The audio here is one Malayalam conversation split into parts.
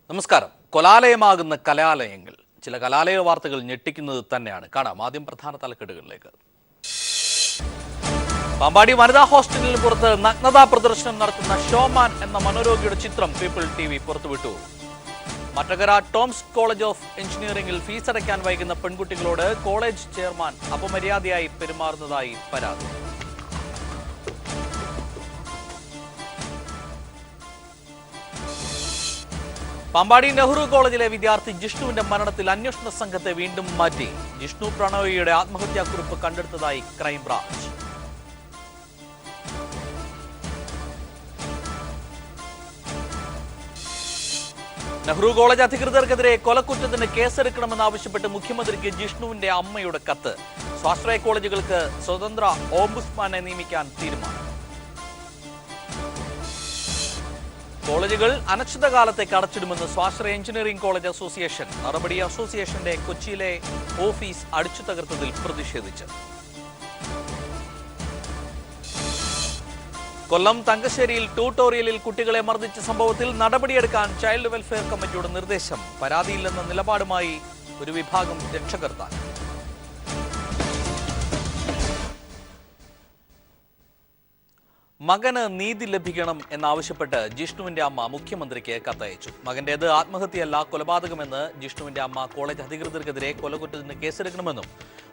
നമസ്കാരം. കൊലാലയമാകുന്ന കലാലയങ്ങൾ. ചില കലാലയ വാർത്തകൾ ഞെട്ടിക്കുന്നത് തന്നെയാണ്. കാണാം ആദ്യം പ്രധാന തലക്കെട്ടുകളിലേക്ക്. പാമ്പാടി വനിതാ ഹോസ്റ്റലിന് പുറത്ത് നഗ്നതാ പ്രദർശനം നടത്തുന്ന ഷോമാൻ എന്ന മനോരോഗിയുടെ ചിത്രം പീപ്പിൾ TV പുറത്തുവിട്ടു. മറ്റകര ടോംസ് കോളേജ് ഓഫ് എഞ്ചിനീയറിംഗിൽ ഫീസ് അടയ്ക്കാൻ വൈകുന്ന പെൺകുട്ടികളോട് കോളേജ് ചെയർമാൻ അപമര്യാദയായി പെരുമാറുന്നതായി പരാതി. പാമ്പാടി നെഹ്റു കോളേജിലെ വിദ്യാർത്ഥി ജിഷ്ണുവിന്റെ മരണത്തിൽ അന്വേഷണ സംഘത്തെ വീണ്ടും മാറ്റി. ജിഷ്ണു പ്രണോയിയുടെ ആത്മഹത്യാക്കുറിപ്പ് കണ്ടെടുത്തതായി ക്രൈംബ്രാഞ്ച്. നെഹ്റു കോളേജ് അധികൃതർക്കെതിരെ കൊലക്കുറ്റത്തിന് കേസെടുക്കണമെന്നാവശ്യപ്പെട്ട് മുഖ്യമന്ത്രിക്ക് ജിഷ്ണുവിന്റെ അമ്മയുടെ കത്ത്. സ്വാശ്രയ കോളേജുകൾക്ക് സ്വതന്ത്ര ഓംബുഡ്സ്മാനെ നിയമിക്കാൻ തീരുമാനം. കോളേജുകൾ അനിശ്ചിതകാലത്തേക്ക് അടച്ചിടുമെന്ന് സ്വാശ്രയ എഞ്ചിനീയറിംഗ് കോളേജ് അസോസിയേഷൻ. നടപടി അസോസിയേഷന്റെ കൊച്ചിയിലെ ഓഫീസ് അടിച്ചു തകർത്തതിൽ പ്രതിഷേധിച്ച്. കൊല്ലം തങ്കശ്ശേരിയിൽ ട്യൂട്ടോറിയലിൽ കുട്ടികളെ മർദ്ദിച്ച സംഭവത്തിൽ നടപടിയെടുക്കാൻ ചൈൽഡ് വെൽഫെയർ കമ്മിറ്റിയുടെ നിർദ്ദേശം. പരാതിയില്ലെന്ന നിലപാടുമായി ഒരു വിഭാഗം രക്ഷകർത്താൻ. മകന് നീതി ലഭിക്കണം എന്നാവശ്യപ്പെട്ട് ജിഷ്ണുവിന്റെ അമ്മ മുഖ്യമന്ത്രിക്ക് കത്തയച്ചു. മകന്റേത് ആത്മഹത്യയല്ല, കൊലപാതകമെന്ന് ജിഷ്ണുവിന്റെ അമ്മ കോളേജ് അധികൃതർക്കെതിരെ കൊലക്കുറ്റത്തിന് കേസെടുക്കണമെന്നും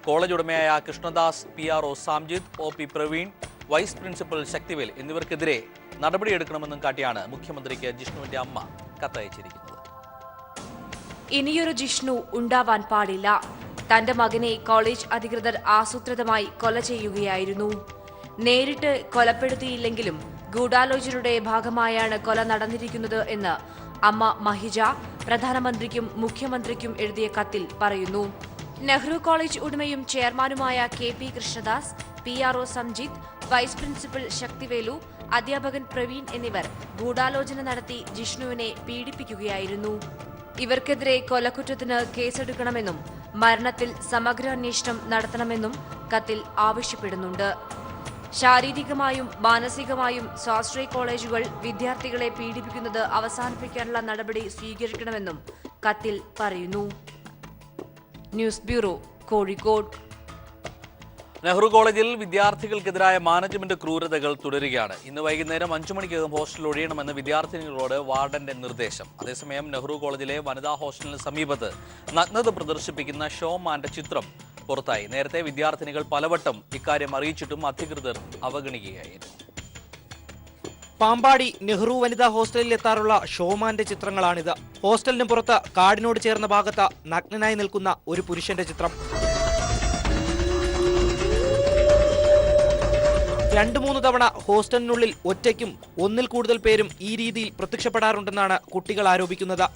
കോളേജ് ഉടമയായ Krishnadas, PRO Samjith, OP Praveen, vice principal Sakthivel എന്നിവർക്കെതിരെ നടപടിയെടുക്കണമെന്നും കാട്ടിയാണ് മുഖ്യമന്ത്രിക്ക് ജിഷ്ണുവിന്റെ അമ്മ കത്തയച്ചിരിക്കുന്നത്. ഇനിയൊരു ജിഷ്ണു ഉണ്ടാവാൻ പാടില്ല. തന്റെ മകനെ കോളേജ് അധികൃതർ ആസൂത്രിതമായി കൊല ചെയ്യുകയായിരുന്നു. നേരിട്ട് കൊലപ്പെടുത്തിയില്ലെങ്കിലും ഗൂഢാലോചനയുടെ ഭാഗമായാണ് കൊല നടന്നിരിക്കുന്നത് എന്ന് അമ്മ മഹിജ പ്രധാനമന്ത്രിക്കും മുഖ്യമന്ത്രിക്കും എഴുതിയ കത്തിൽ പറയുന്നു. നെഹ്റു കോളേജ് ഉടമയും ചെയർമാനുമായ KP Krishnadas, PRO Samjith, vice principal Sakthivelu, അധ്യാപകൻ പ്രവീൺ എന്നിവർ ഗൂഢാലോചന നടത്തി ജിഷ്ണുവിനെ പീഡിപ്പിക്കുകയായിരുന്നു. ഇവർക്കെതിരെ കൊലക്കുറ്റത്തിന് കേസെടുക്കണമെന്നും മരണത്തിൽ സമഗ്ര അന്വേഷണം നടത്തണമെന്നും കത്തിൽ ആവശ്യപ്പെടുന്നുണ്ട്. ശാരീരികമായും മാനസികമായും സ്വാശ്രയ കോളേജുകൾ വിദ്യാർത്ഥികളെ പീഡിപ്പിക്കുന്നത് അവസാനിപ്പിക്കാനുള്ള നടപടി സ്വീകരിക്കണമെന്നും കത്തിൽ പറയുന്നു. News bureau, Kozhikode. നെഹ്റു കോളേജിൽ വിദ്യാർത്ഥികൾക്കെതിരായ മാനേജ്മെന്റ് ക്രൂരതകൾ തുടരുകയാണ്. ഇന്ന് വൈകുന്നേരം 5 മണിക്കകം ഹോസ്റ്റൽ ഒഴിയണമെന്ന് വിദ്യാർത്ഥിനികളോട് വാർഡന്റെ നിർദ്ദേശം. അതേസമയം നെഹ്റു കോളേജിലെ വനിതാ ഹോസ്റ്റലിന് സമീപത്ത് നഗ്നത പ്രദർശിപ്പിക്കുന്ന ഷോമാന്റെ ചിത്രം പുറത്തായി. നേരത്തെ വിദ്യാർത്ഥിനികൾ പലവട്ടം ഇക്കാര്യം അറിയിച്ചിട്ടും അധികൃതർ അവഗണിക്കുകയായിരുന്നു. പാമ്പാടി നെഹ്റു വനിതാ ഹോസ്റ്റലിൽ എത്താറുള്ള ഷോമാന്റെ ചിത്രങ്ങളാണിത്. ഹോസ്റ്റലിന് പുറത്ത് കാടിനോട് ചേർന്ന ഭാഗത്ത് നഗ്നനായി നിൽക്കുന്ന ഒരു പുരുഷന്റെ ചിത്രം. 2-3 തവണ ഹോസ്റ്റലിനുള്ളിൽ ഒറ്റയ്ക്കും ഒന്നിൽ കൂടുതൽ പേരും ഈ രീതിയിൽ പ്രത്യക്ഷപ്പെടാറുണ്ടെന്നാണ് കുട്ടികൾ ആരോപിക്കുന്നത്.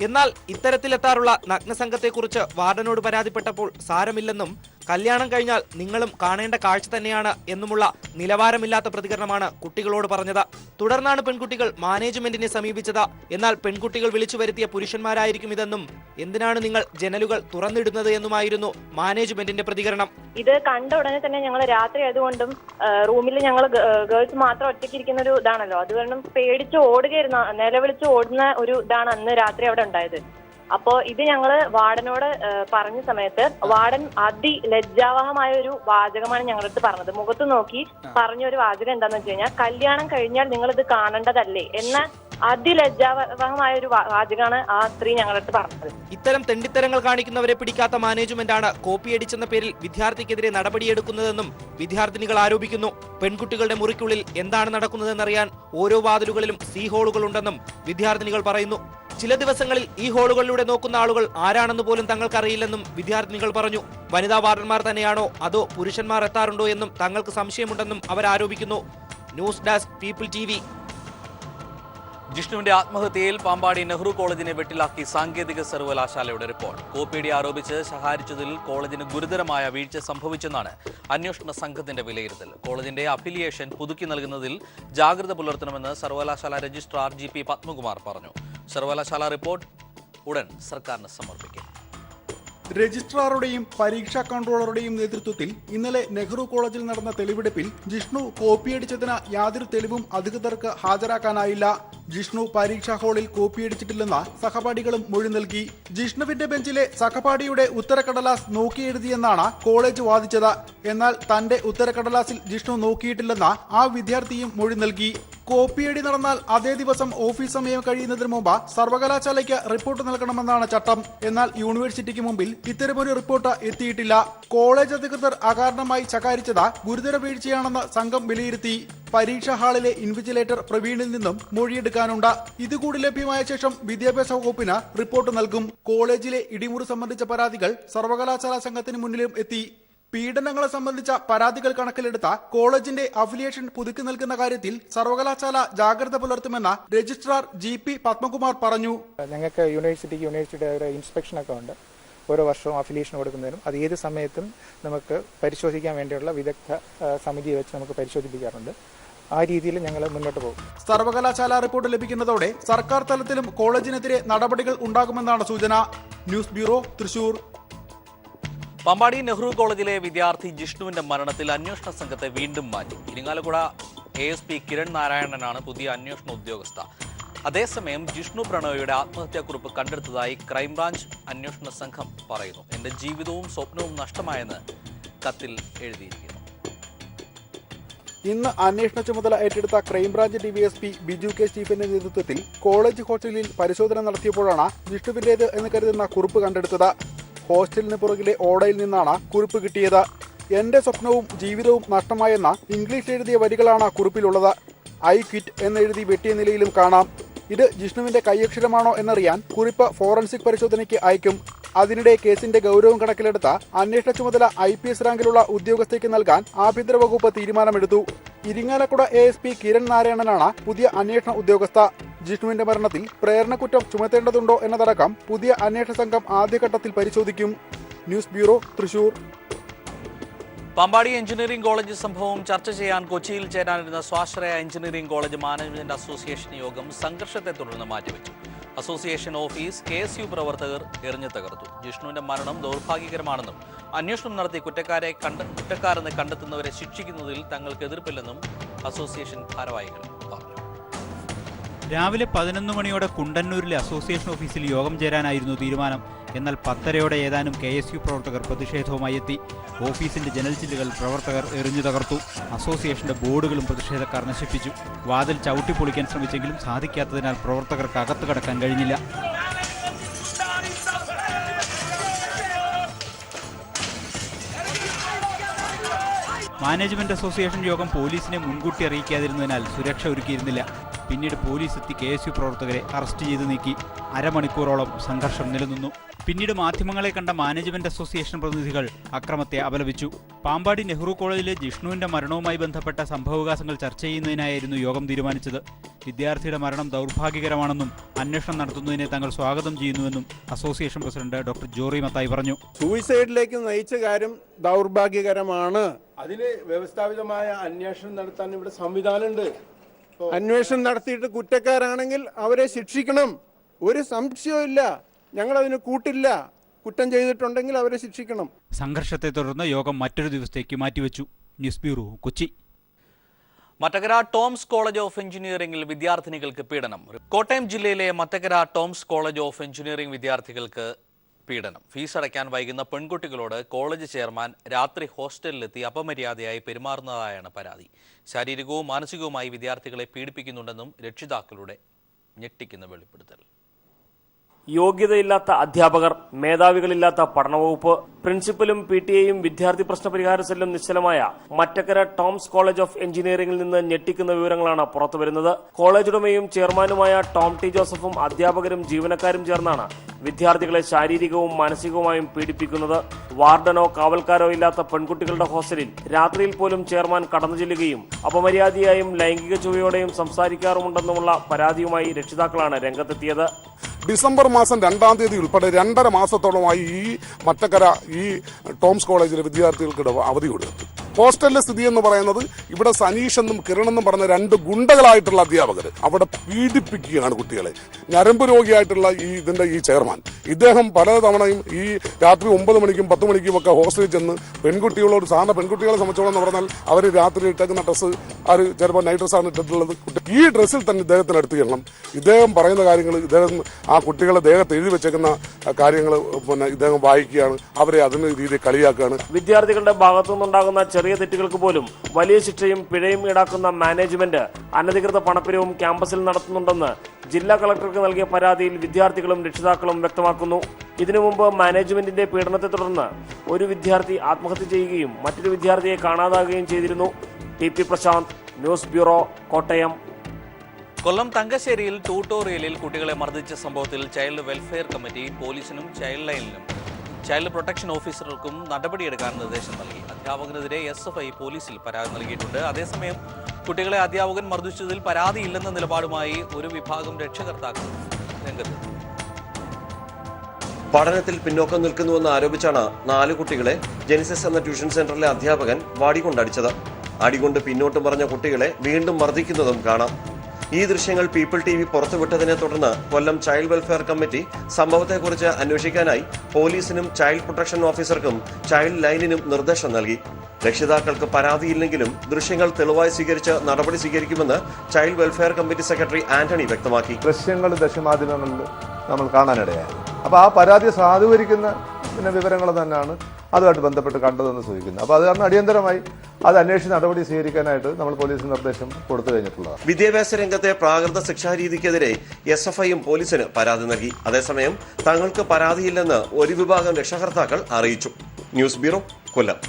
എന്നാൽ ഇത്തരത്തിലെത്താറുള്ള നഗ്നസംഘത്തെക്കുറിച്ച് വാർഡനോട് പരാതിപ്പെട്ടപ്പോൾ സാരമില്ലെന്നും കല്യാണം കഴിഞ്ഞാൽ നിങ്ങളും കാണേണ്ട കാഴ്ച തന്നെയാണ് എന്നുമുള്ള നിലവാരമില്ലാത്ത പ്രതികരണമാണ് കുട്ടികളോട് പറഞ്ഞത്. തുടർന്നാണ് പെൺകുട്ടികൾ മാനേജ്മെന്റിനെ സമീപിച്ചത്. എന്നാൽ പെൺകുട്ടികൾ വിളിച്ചു വരുത്തിയ പുരുഷന്മാരായിരിക്കും ഇതെന്നും എന്തിനാണ് നിങ്ങൾ ജനലുകൾ തുറന്നിടുന്നത് എന്നുമായിരുന്നു മാനേജ്മെന്റിന്റെ പ്രതികരണം. ഇത് കണ്ട ഉടനെ തന്നെ ഞങ്ങൾ രാത്രി ആയതുകൊണ്ടും റൂമിൽ ഞങ്ങൾ ഗേൾസ് മാത്രം ഒറ്റയ്ക്ക് ഇരിക്കുന്ന ഒരു ഇതാണല്ലോ, അതുകൊണ്ടും പേടിച്ച് ഓടുകയായിരുന്നു, നിലവിളിച്ച് ഓടുന്ന ഒരു ഇതാണ് അന്ന് രാത്രി അവിടെ ഉണ്ടായത്. അപ്പോ ഇത് ഞങ്ങള് വാർഡനോട് പറഞ്ഞ സമയത്ത് വാർഡൻ അതിലജ്ജാവഹമായ ഒരു വാചകമാണ് ഞങ്ങളുടെ അടുത്ത് പറഞ്ഞത്. മുഖത്ത് നോക്കി പറഞ്ഞ ഒരു വാചകം എന്താന്ന് വെച്ച് കഴിഞ്ഞാൽ, കല്യാണം കഴിഞ്ഞാൽ നിങ്ങൾ ഇത് കാണേണ്ടതല്ലേ എന്ന അതിലജ്ജാവഹമായ ഒരു വാചകമാണ് ആ സ്ത്രീ ഞങ്ങളുടെ അടുത്ത് പറഞ്ഞത്. ഇത്തരം തെണ്ടിത്തരങ്ങൾ കാണിക്കുന്നവരെ പിടിക്കാത്ത മാനേജ്മെന്റാണ് കോപ്പിയടിച്ചെന്ന പേരിൽ വിദ്യാർത്ഥിക്കെതിരെ നടപടിയെടുക്കുന്നതെന്നും വിദ്യാർത്ഥിനികൾ ആരോപിക്കുന്നു. പെൺകുട്ടികളുടെ മുറിക്കുള്ളിൽ എന്താണ് നടക്കുന്നതെന്നറിയാൻ ഓരോ വാതിലുകളിലും സീ ഹോളുകളുണ്ടെന്നും വിദ്യാർത്ഥിനികൾ പറയുന്നു. ചില ദിവസങ്ങളിൽ ഈ ഹോളുകളിലൂടെ നോക്കുന്ന ആളുകൾ ആരാണെന്ന് പോലും തങ്ങൾക്കറിയില്ലെന്നും വിദ്യാർത്ഥിനികൾ പറഞ്ഞു. വനിതാ വാർഡന്മാർ തന്നെയാണോ അതോ പുരുഷന്മാർ എത്താറുണ്ടോ എന്നും തങ്ങൾക്ക് സംശയമുണ്ടെന്നും അവർ ആരോപിക്കുന്നു. News desk, people TV. ജിഷ്ണുവിന്റെ ആത്മഹത്യയിൽ പാമ്പാടി നെഹ്റു കോളേജിനെ വെട്ടിലാക്കി സാങ്കേതിക സർവകലാശാലയുടെ റിപ്പോർട്ട്. കോപ്പിയടി ആരോപിച്ച് സഹായിച്ചതിൽ കോളേജിന് ഗുരുതരമായ വീഴ്ച സംഭവിച്ചെന്നാണ് അന്വേഷണ സംഘത്തിന്റെ വിലയിരുത്തൽ. കോളേജിന്റെ അഫിലിയേഷൻ പുതുക്കി നൽകുന്നതിൽ ജാഗ്രത പുലർത്തണമെന്ന് സർവകലാശാല രജിസ്ട്രാർ GP പത്മകുമാർ പറഞ്ഞു. സർവകലാശാല റിപ്പോർട്ട് ഉടൻ സർക്കാരിന് സമർപ്പിക്കും. രജിസ്ട്രാറുടെയും പരീക്ഷാ കൺട്രോളറുടെയും നേതൃത്വത്തിൽ ഇന്നലെ നെഹ്റു കോളേജിൽ നടന്ന തെളിവെടുപ്പിൽ ജിഷ്ണു കോപ്പിയടിച്ചതിന് യാതൊരു തെളിവും അധികൃതർക്ക് ഹാജരാക്കാനായില്ല. ജിഷ്ണു പരീക്ഷാ ഹാളിൽ കോപ്പിയടിച്ചിട്ടില്ലെന്ന സഹപാഠികളും മൊഴി നൽകി. ജിഷ്ണുവിന്റെ ബെഞ്ചിലെ സഹപാഠിയുടെ ഉത്തരക്കടലാസ് നോക്കിയെഴുതിയെന്നാണ് കോളേജ് വാദിച്ചത്. എന്നാൽ തന്റെ ഉത്തരക്കടലാസിൽ ജിഷ്ണു നോക്കിയിട്ടില്ലെന്ന ആ വിദ്യാർത്ഥിയും മൊഴി നൽകി. കോപ്പിയടി നടന്നാൽ അതേ ദിവസം ഓഫീസ് സമയം കഴിയുന്നതിന് മുമ്പ് സർവകലാശാലയ്ക്ക് റിപ്പോർട്ട് നൽകണമെന്നാണ് ചട്ടം. എന്നാൽ യൂണിവേഴ്സിറ്റിക്ക് മുമ്പിൽ ഇത്തരമൊരു റിപ്പോർട്ട് എത്തിയിട്ടില്ല. കോളേജ് അധികൃതർ അകാരണമായി ശകാരിച്ചത് ഗുരുതര വീഴ്ചയാണെന്ന് സംഘം വിലയിരുത്തി. പരീക്ഷാ ഹാളിലെ ഇൻവിജിലേറ്റർ പ്രവീണിൽ നിന്നും മൊഴിയെടുക്കാനുണ്ട്. ഇതുകൂടി ലഭ്യമായ ശേഷം വിദ്യാഭ്യാസ വകുപ്പിന് റിപ്പോർട്ട് നൽകും. കോളേജിലെ ഇടിമുറി സംബന്ധിച്ച പരാതികൾ സർവകലാശാല സംഘത്തിന് മുന്നിലും എത്തി. പീഡനങ്ങളെ സംബന്ധിച്ച പരാതികൾ കണക്കിലെടുത്ത കോളേജിന്റെ അഫിലിയേഷൻ പുതുക്കി നൽകുന്ന കാര്യത്തിൽ സർവകലാശാല ജാഗ്രത പുലർത്തുമെന്ന് രജിസ്ട്രാർ GP പത്മകുമാർ പറഞ്ഞു. ഞങ്ങൾക്ക് യൂണിവേഴ്സിറ്റിയുടെ ഒരു ഇൻസ്പെക്ഷനൊക്കെ ഉണ്ട്. ഓരോ വർഷവും അഫിലിയേഷൻ കൊടുക്കുന്നതിനും അത് ഏത് സമയത്തും നമുക്ക് പരിശോധിക്കാൻ വേണ്ടിയുള്ള വിദഗ്ധ സമിതിയെ വെച്ച് നമുക്ക് പരിശോധിപ്പിക്കാറുണ്ട്. ആ രീതിയിൽ ഞങ്ങൾ മുന്നോട്ട് പോകും. സർവകലാശാല റിപ്പോർട്ട് ലഭിക്കുന്നതോടെ സർക്കാർ തലത്തിലും കോളേജിനെതിരെ നടപടികൾ ഉണ്ടാകുമെന്നാണ് സൂചന. News bureau, Thrissur. പാമ്പാടി നെഹ്റു കോളേജിലെ വിദ്യാർത്ഥി ജിഷ്ണുവിന്റെ മരണത്തിൽ അന്വേഷണ സംഘത്തെ വീണ്ടും മാറ്റി. ഇരിങ്ങാലക്കുട ASP കിരൺ നാരായണനാണ് പുതിയ അന്വേഷണ ഉദ്യോഗസ്ഥ. അതേസമയം ജിഷ്ണു പ്രണോയിയുടെ ആത്മഹത്യാക്കുറിപ്പ് കണ്ടെടുത്തതായി ക്രൈംബ്രാഞ്ച് അന്വേഷണ സംഘം പറയുന്നു. എന്റെ ജീവിതവും സ്വപ്നവും നഷ്ടമായെന്ന് കത്തിൽ എഴുതിയിരിക്കുന്നു. ഇന്ന് അന്വേഷണ ചുമതല ഏറ്റെടുത്ത ക്രൈംബ്രാഞ്ച് DVSP ബിജു K. സ്റ്റീഫന്റെ നേതൃത്വത്തിൽ കോളേജ് ഹോസ്റ്റലിൽ പരിശോധന നടത്തിയപ്പോഴാണ് ജിഷ്ണുവിന്റേത് എന്ന് കരുതുന്ന കുറിപ്പ് കണ്ടെടുത്തത്. ഹോസ്റ്റലിന് പുറകിലെ ഓടയിൽ നിന്നാണ് കുറിപ്പ് കിട്ടിയത്. എന്റെ സ്വപ്നവും ജീവിതവും നഷ്ടമായെന്ന ഇംഗ്ലീഷ് എഴുതിയ വരികളാണ് കുറിപ്പിലുള്ളത്. ഐ ക്വിറ്റ് എന്നെഴുതി വെട്ടിയ നിലയിലും കാണാം. ഇത് ജിഷ്ണുവിന്റെ കൈയക്ഷരമാണോ എന്നറിയാൻ കുറിപ്പ് ഫോറൻസിക് പരിശോധനയ്ക്ക് അയക്കും. അതിനിടെ കേസിന്റെ ഗൗരവം കണക്കിലെടുത്ത അന്വേഷണ ചുമതല IPS റാങ്കിലുള്ള ഉദ്യോഗസ്ഥയ്ക്ക് നൽകാൻ ആഭ്യന്തര വകുപ്പ് തീരുമാനമെടുത്തു. ഇരിങ്ങാലക്കുട ASP കിരൺ നാരായണനാണ് പുതിയ അന്വേഷണ ഉദ്യോഗസ്ഥ. ജിഷ്ണുവിന്റെ മരണത്തിൽ പ്രേരണക്കുറ്റം ചുമത്തേണ്ടതുണ്ടോ എന്നതടക്കം പുതിയ അന്വേഷണ സംഘം ആദ്യഘട്ടത്തിൽ പരിശോധിക്കും. News bureau, Thrissur. Pampady engineering college സംഭവം ചർച്ച ചെയ്യാൻ കൊച്ചിയിൽ ചേരാനിരുന്ന സ്വാശ്രയ എഞ്ചിനീയറിംഗ് കോളേജ് മാനേജ്മെന്റ് അസോസിയേഷൻ യോഗം സംഘർഷത്തെ തുടർന്ന് മാറ്റിവെച്ചു. അസോസിയേഷൻ ഓഫീസ് KSU പ്രവർത്തകർ എറിഞ്ഞു തകർത്തു. ജിഷ്ണുവിന്റെ മരണം ദൗർഭാഗ്യകരമാണെന്നും അന്വേഷണം നടത്തി കുറ്റക്കാരെന്ന് കണ്ടെത്തുന്നവരെ ശിക്ഷിക്കുന്നതിൽ തങ്ങൾക്ക് എതിർപ്പില്ലെന്നും അസോസിയേഷൻ ഭാരവാഹികൾ പറഞ്ഞു. രാവിലെ 11 മണിയോടെ കുണ്ടന്നൂരിലെ അസോസിയേഷൻ ഓഫീസിൽ യോഗം ചേരാനായിരുന്നു തീരുമാനം. എന്നാൽ 10:30 ഏതാനും KSU പ്രവർത്തകർ പ്രതിഷേധവുമായി എത്തി. ഓഫീസിന്റെ ജനൽ ചില്ലുകൾ പ്രവർത്തകർ എറിഞ്ഞു തകർത്തു. അസോസിയേഷന്റെ ബോർഡുകളും പ്രതിഷേധക്കാർ നശിപ്പിച്ചു. വാതിൽ ചവിട്ടിപ്പൊളിക്കാൻ ശ്രമിച്ചെങ്കിലും സാധിക്കാത്തതിനാൽ പ്രവർത്തകർക്ക് അകത്ത് കടക്കാൻ കഴിഞ്ഞില്ല. മാനേജ്മെന്റ് അസോസിയേഷൻ യോഗം പോലീസിനെ മുൻകൂട്ടി അറിയിക്കാതിരുന്നതിനാൽ സുരക്ഷ ഒരുക്കിയിരുന്നില്ല. പിന്നീട് പോലീസ് എത്തി KSU പ്രവർത്തകരെ അറസ്റ്റ് ചെയ്ത് നീക്കി. അരമണിക്കൂറോളം സംഘർഷം നിലനിന്നു. പിന്നീട് മാധ്യമങ്ങളെ കണ്ട മാനേജ്മെന്റ് അസോസിയേഷൻ പ്രതിനിധികൾ അക്രമത്തെ അപലപിച്ചു. പാമ്പാടി നെഹ്റു കോളേജിലെ ജിഷ്ണുവിന്റെ മരണവുമായി ബന്ധപ്പെട്ട സംഭവവികാസങ്ങൾ ചർച്ച ചെയ്യുന്നതിനായിരുന്നു യോഗം തീരുമാനിച്ചത്. വിദ്യാർത്ഥിയുടെ മരണം ദൗർഭാഗ്യകരമാണെന്നും അന്വേഷണം നടത്തുന്നതിനെ തങ്ങൾ സ്വാഗതം ചെയ്യുന്നുവെന്നും association president doctor jury Mathai പറഞ്ഞു. സൂയിസൈഡിലേക്ക് നയിച്ച കാര്യം ദൗർഭാഗ്യകരമാണ്. അതിന് വ്യവസ്ഥാപിതമായ അന്വേഷണം നടത്താൻ ഇവിടെ സംവിധാനമുണ്ട്. അന്വേഷണം നടത്തിയിട്ട് കുറ്റക്കാരാണെങ്കിൽ അവരെ ശിക്ഷിക്കണം. ഒരു സംശയവുമില്ല. ഞങ്ങളതിന് കൂട്ടില്ല. കുറ്റം ചെയ്തിട്ടുണ്ടെങ്കിൽ അവരെ ശിക്ഷിക്കണം. സംഘർഷത്തെ തുടർന്ന് യോഗം മറ്റൊരു ദിവസത്തേക്ക് മാറ്റിവെച്ചു. News bureau, Kochi. Mattakkara Toms college of എഞ്ചിനീയറിംഗിൽ വിദ്യാർത്ഥിനികൾക്ക് പീഡനം. കോട്ടയം ജില്ലയിലെ Mattakkara Toms college of engineering വിദ്യാർത്ഥികൾക്ക് പീഡനം. ഫീസ് അടയ്ക്കാൻ വൈകുന്ന പെൺകുട്ടികളോട് കോളേജ് ചെയർമാൻ രാത്രി ഹോസ്റ്റലിലെത്തി അപമര്യാദയായി പെരുമാറുന്നതായാണ് പരാതി. ശാരീരികവും മാനസികവുമായി വിദ്യാർത്ഥികളെ പീഡിപ്പിക്കുന്നുണ്ടെന്നും രക്ഷിതാക്കളുടെ ഞെട്ടിക്കുന്ന വെളിപ്പെടുത്തൽ. യോഗ്യതയില്ലാത്ത അധ്യാപകർ, മേധാവികളില്ലാത്ത പഠനവകുപ്പ്, പ്രിൻസിപ്പലും PTA-യും വിദ്യാർത്ഥി പ്രശ്നപരിഹാര സെല്ലും നിശ്ചലമായ മറ്റക്കര ടോംസ് കോളേജ് ഓഫ് എഞ്ചിനീയറിംഗിൽ നിന്ന് ഞെട്ടിക്കുന്ന വിവരങ്ങളാണ് പുറത്തുവരുന്നത്. കോളേജ് ഉടമയും ചെയർമാനുമായ ടോം T. ജോസഫും അധ്യാപകരും ജീവനക്കാരും ചേർന്നാണ് വിദ്യാർത്ഥികളെ ശാരീരികവും മാനസികവുമായും പീഡിപ്പിക്കുന്നത്. വാർഡനോ കാവൽക്കാരോ ഇല്ലാത്ത പെൺകുട്ടികളുടെ ഹോസ്റ്റലിൽ രാത്രിയിൽ പോലും ചെയർമാൻ കടന്നു ചെല്ലുകയും അപമര്യാദയായും ലൈംഗിക ചുവയോടെയും സംസാരിക്കാറുമുണ്ടെന്നുമുള്ള പരാതിയുമായി രക്ഷിതാക്കളാണ് രംഗത്തെത്തിയത്. ഡിസംബർ മാസം 2-ാം തീയതി ഉൾപ്പെടെ 2.5 മാസത്തോളമായി ഈ മറ്റക്കര ഈ ടോംസ് കോളേജിലെ വിദ്യാർത്ഥികൾക്ക് അവധി കൊടുത്തു. ഹോസ്റ്റലിലെ സ്ഥിതി എന്ന് പറയുന്നത് ഇവിടെ സനീഷ് എന്നും കിരൺ എന്നും പറഞ്ഞ രണ്ട് ഗുണ്ടകളായിട്ടുള്ള അധ്യാപകർ അവിടെ പീഡിപ്പിക്കുകയാണ് കുട്ടികളെ. ഞരമ്പ് രോഗിയായിട്ടുള്ള ഈ ചെയർമാൻ ഇദ്ദേഹം പലതവണയും ഈ രാത്രി 9 മണിക്കും 10 മണിക്കും ഒക്കെ ഹോസ്റ്റലിൽ ചെന്ന് പെൺകുട്ടികളോട്, സാധാരണ പെൺകുട്ടികളെ സംബന്ധിച്ചോളം എന്ന് പറഞ്ഞാൽ അവർ രാത്രി ഇട്ടേക്കുന്ന ഡ്രസ്സ് അത് ചിലപ്പോൾ നൈറ്റ് ഡ്രസ്സാണ് ഇട്ടിട്ടുള്ളത്. ഈ ഡ്രസ്സിൽ തന്നെ ഇദ്ദേഹത്തിന് എടുത്തു ചെല്ലണം. ഇദ്ദേഹം പറയുന്ന കാര്യങ്ങൾ, ഇദ്ദേഹം ആ കുട്ടികളെ ദേഹത്ത് എഴുതി വെച്ചേക്കുന്ന കാര്യങ്ങൾ ഇദ്ദേഹം വായിക്കുകയാണ്, അവരെ അതിന് രീതിയിൽ കളിയാക്കുകയാണ്. വിദ്യാർത്ഥികളുടെ ഭാഗത്തുനിന്നുണ്ടാകുന്ന ചെറിയ തെറ്റുകൾക്ക് പോലും വലിയ ശിക്ഷയും പിഴയും ഈടാക്കുന്ന മാനേജ്മെന്റ് അനധികൃത പണപ്പിരിവും ക്യാമ്പസിൽ നടത്തുന്നുണ്ടെന്ന് ജില്ലാ കളക്ടർക്ക് നൽകിയ പരാതിയിൽ വിദ്യാർത്ഥികളും രക്ഷിതാക്കളും വ്യക്തമാക്കുന്നു. ഇതിനു മുമ്പ് മാനേജ്മെന്റിന്റെ പീഡനത്തെ തുടർന്ന് ഒരു വിദ്യാർത്ഥി ആത്മഹത്യ ചെയ്യുകയും മറ്റൊരു വിദ്യാർത്ഥിയെ കാണാതാകുകയും ചെയ്തിരുന്നു. TP Prashant, news bureau, Kottayam. Kollam തങ്കശ്ശേരിയിൽ ട്യൂട്ടോറിയലിൽ കുട്ടികളെ മർദ്ദിച്ച സംഭവത്തിൽ ചൈൽഡ് വെൽഫെയർ കമ്മിറ്റി പോലീസിനും ചൈൽഡ് ലൈനിനും ചൈൽഡ് പ്രൊട്ടക്ഷൻ ഓഫീസർക്കും നടപടിയെടുക്കാൻ നിർദ്ദേശം നൽകി. അധ്യാപകനെതിരെ SFI പോലീസിൽ പരാതി നൽകിയിട്ടുണ്ട്. അതേസമയം കുട്ടികളെ അധ്യാപകൻ മർദ്ദിച്ചതിൽ പരാതിയില്ലെന്ന നിലപാടുമായി ഒരു വിഭാഗം രക്ഷകർത്താക്കൾ രംഗത്ത്. പഠനത്തിൽ പിന്നോക്കം നിൽക്കുന്നുവെന്ന് ആരോപിച്ചാണ് 4 കുട്ടികളെ ജെനിസിസ് എന്ന ട്യൂഷൻ സെന്ററിലെ അധ്യാപകൻ വാടികൊണ്ടടിച്ചത്. അടികൊണ്ട് പിന്നോട്ട് മറിഞ്ഞ കുട്ടികളെ വീണ്ടും മർദ്ദിക്കുന്നതും കാണാം. ഈ ദൃശ്യങ്ങൾ പീപ്പിൾ TV പുറത്തുവിട്ടതിനെ തുടർന്ന് കൊല്ലം ചൈൽഡ് വെൽഫെയർ കമ്മിറ്റി സംഭവത്തെക്കുറിച്ച് അന്വേഷിക്കാനായി പോലീസിനും ചൈൽഡ് പ്രൊട്ടക്ഷൻ ഓഫീസർക്കും ചൈൽഡ് ലൈനിനും നിർദ്ദേശം നൽകി. രക്ഷിതാക്കൾക്ക് പരാതിയില്ലെങ്കിലും ദൃശ്യങ്ങൾ തെളിവായി സ്വീകരിച്ച് നടപടി സ്വീകരിക്കുമെന്ന് child welfare committee secretary Antony വ്യക്തമാക്കി. ദൃശ്യങ്ങൾ ദൃശ്യമാധ്യമങ്ങളിൽ നമ്മൾ കാണാനിടയായി. അപ്പോൾ ആ പരാതി സാധൂകരിക്കുന്ന വിവരങ്ങൾ തന്നെയാണ് അതുമായിട്ട് ബന്ധപ്പെട്ട് കണ്ടതെന്ന് സൂചിക്കുന്നത്. അപ്പോൾ അത് കാരണം അടിയന്തരമായി അത് അന്വേഷിച്ച് നടപടി സ്വീകരിക്കാനായിട്ട് നമ്മൾ പോലീസിന് നിർദ്ദേശം കൊടുത്തു കഴിഞ്ഞിട്ടുള്ളതാണ്. വിദ്യാഭ്യാസ രംഗത്തെ പ്രാകൃത ശിക്ഷാരീതിക്കെതിരെ SFIയും പോലീസിന് പരാതി നൽകി. അതേസമയം തങ്ങൾക്ക് പരാതിയില്ലെന്ന് ഒരു വിഭാഗം രക്ഷകർത്താക്കൾ അറിയിച്ചു. News bureau, Kollam.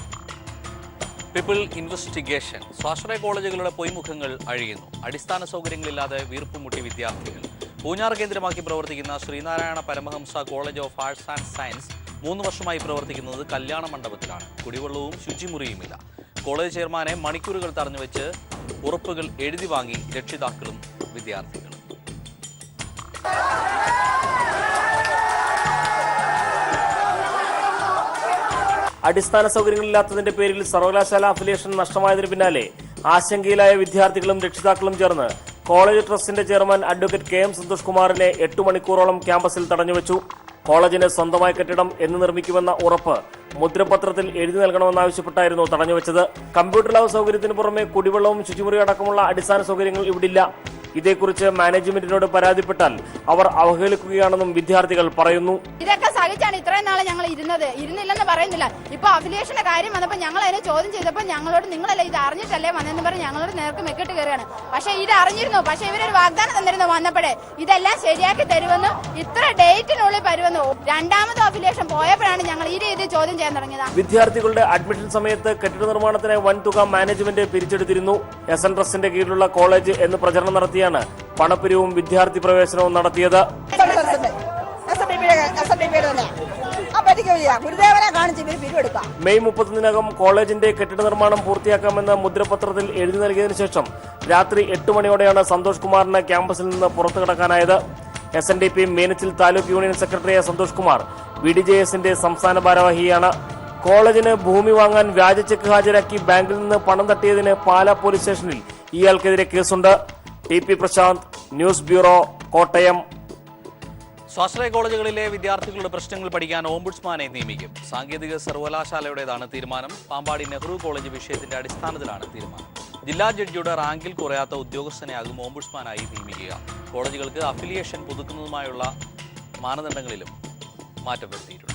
People investigation. സ്വാശ്രയ കോളേജുകളുടെ പൊയ്മുഖങ്ങൾ അഴിയുന്നു. അടിസ്ഥാന സൗകര്യങ്ങളില്ലാതെ വീർപ്പുമുട്ടി വിദ്യാർത്ഥികൾ. പൂഞ്ഞാർ കേന്ദ്രമാക്കി പ്രവർത്തിക്കുന്ന Sreenarayana Paramahamsa college of arts and science 3 വർഷമായി പ്രവർത്തിക്കുന്നത് കല്യാണ മണ്ഡപത്തിലാണ്. കുടിവെള്ളവും ശുചിമുറിയുമില്ല. കോളേജ് ചെയർമാനെ മണിക്കൂറുകൾ തടഞ്ഞുവെച്ച് ഉറപ്പുകൾ എഴുതി വാങ്ങി രക്ഷിതാക്കളും വിദ്യാർത്ഥികളും. അടിസ്ഥാന സൗകര്യങ്ങളില്ലാത്തതിന്റെ പേരിൽ സർവകലാശാല അഫിലിയേഷൻ നഷ്ടമായതിനു പിന്നാലെ ആശങ്കയിലായ വിദ്യാർത്ഥികളും രക്ഷിതാക്കളും ചേർന്ന് കോളേജ് ട്രസ്റ്റിന്റെ ചെയർമാൻ അഡ്വക്കേറ്റ് KM സന്തോഷ് കുമാറിനെ 8 മണിക്കൂറോളം ക്യാമ്പസിൽ തടഞ്ഞുവെച്ചു. കോളേജിന് സ്വന്തമായ കെട്ടിടം എന്ന് നിർമ്മിക്കുമെന്ന ഉറപ്പ് മുദ്രപത്രത്തിൽ എഴുതി നൽകണമെന്നാവശ്യപ്പെട്ടായിരുന്നു തടഞ്ഞുവെച്ചത്. കമ്പ്യൂട്ടർ ലാബ് സൗകര്യത്തിന് പുറമെ കുടിവെള്ളവും ശുചിമുറി അടക്കമുള്ള അടിസ്ഥാന സൗകര്യങ്ങൾ ഇവിടില്ല. ഇതേക്കുറിച്ച് മാനേജ്മെന്റിനോട് പരാതിപ്പെട്ടാൽ അവർ അവഹേളിക്കുകയാണെന്നും വിദ്യാർത്ഥികൾ പറയുന്നു. ഇതൊക്കെ സഹിച്ചാണ് ഇത്രയും നാളെ ഞങ്ങൾ ഇരുന്നില്ലെന്ന് പറയുന്നില്ല. ഇപ്പൊ അഫിലിയേഷന്റെ കാര്യം വന്നപ്പോൾ ഞങ്ങൾ അതിനെ ചോദ്യം ചെയ്തപ്പോൾ ഞങ്ങളോട് നിങ്ങളല്ല ഇത് അറിഞ്ഞിട്ടല്ലേ വന്നെന്ന് പറഞ്ഞ് ഞങ്ങളോട് നേർക്ക് മെക്കിട്ട് കയറുകയാണ്. പക്ഷെ ഇത് അറിഞ്ഞിരുന്നു. പക്ഷെ ഇവരൊരു വാഗ്ദാനം തന്നിരുന്നു വന്നപ്പോഴേ ഇതെല്ലാം ശരിയാക്കി തരുമെന്നും ഇത്ര ഡേറ്റിനുള്ളിൽ വരുമെന്നു. രണ്ടാമത് അഫിലിയേഷൻ പോയപ്പോഴാണ് ഞങ്ങൾ ഈ രീതിയിൽ ചോദ്യം ചെയ്യാൻ തുടങ്ങിയത്. വിദ്യാർത്ഥികളുടെ അഡ്മിഷൻ സമയത്ത് കെട്ടിട നിർമ്മാണത്തിന് വൻതുക മാനേജ്മെന്റ് പിരിച്ചെടുത്തിരുന്നു. SN ട്രസ്റ്റിന്റെ കീഴിലുള്ള കോളേജ് എന്ന് പ്രചരണം നടത്തിയ പണപ്പിരിവും വിദ്യാർത്ഥി പ്രവേശനവും നടത്തിയത്. മെയ് 30-നകം കോളേജിന്റെ കെട്ടിട നിർമ്മാണം പൂർത്തിയാക്കാമെന്ന് മുദ്രപത്രത്തിൽ എഴുതി നൽകിയതിനു ശേഷം രാത്രി 8 മണിയോടെയാണ് സന്തോഷ് കുമാറിന് ക്യാമ്പസിൽ നിന്ന് പുറത്തു കടക്കാനായത്. SNDP മീനച്ചിൽ താലൂക്ക് യൂണിയൻ സെക്രട്ടറിയായ സന്തോഷ് കുമാർ BDJSന്റെ സംസ്ഥാന ഭാരവാഹിയാണ്. കോളേജിന് ഭൂമി വാങ്ങാൻ വ്യാജ ചെക്ക് ഹാജരാക്കി ബാങ്കിൽ നിന്ന് പണം തട്ടിയതിന് പാലാ പോലീസ് സ്റ്റേഷനിൽ ഇയാൾക്കെതിരെ കേസുണ്ട്. TP Prashant, news bureau, Kottayam. സ്വാശ്രയ കോളേജുകളിലെ വിദ്യാർത്ഥികളുടെ പ്രശ്നങ്ങൾ പഠിക്കാൻ ഓംബുഡ്സ്മാനെ നിയമിക്കും. സാങ്കേതിക സർവകലാശാലയുടേതാണ് തീരുമാനം. പാമ്പാടി നെഹ്റു കോളേജ് വിഷയത്തിന്റെ അടിസ്ഥാനത്തിലാണ് തീരുമാനം. ജില്ലാ ജഡ്ജിയുടെ റാങ്കിൽ കുറയാത്ത ഉദ്യോഗസ്ഥനെയാകും ഓംബുഡ്സ്മാനായി നിയമിക്കുക. കോളേജുകൾക്ക് അഫിലിയേഷൻ പുതുക്കുന്നതുമായുള്ള മാനദണ്ഡങ്ങളിലും മാറ്റം വരുത്തിയിട്ടുണ്ട്.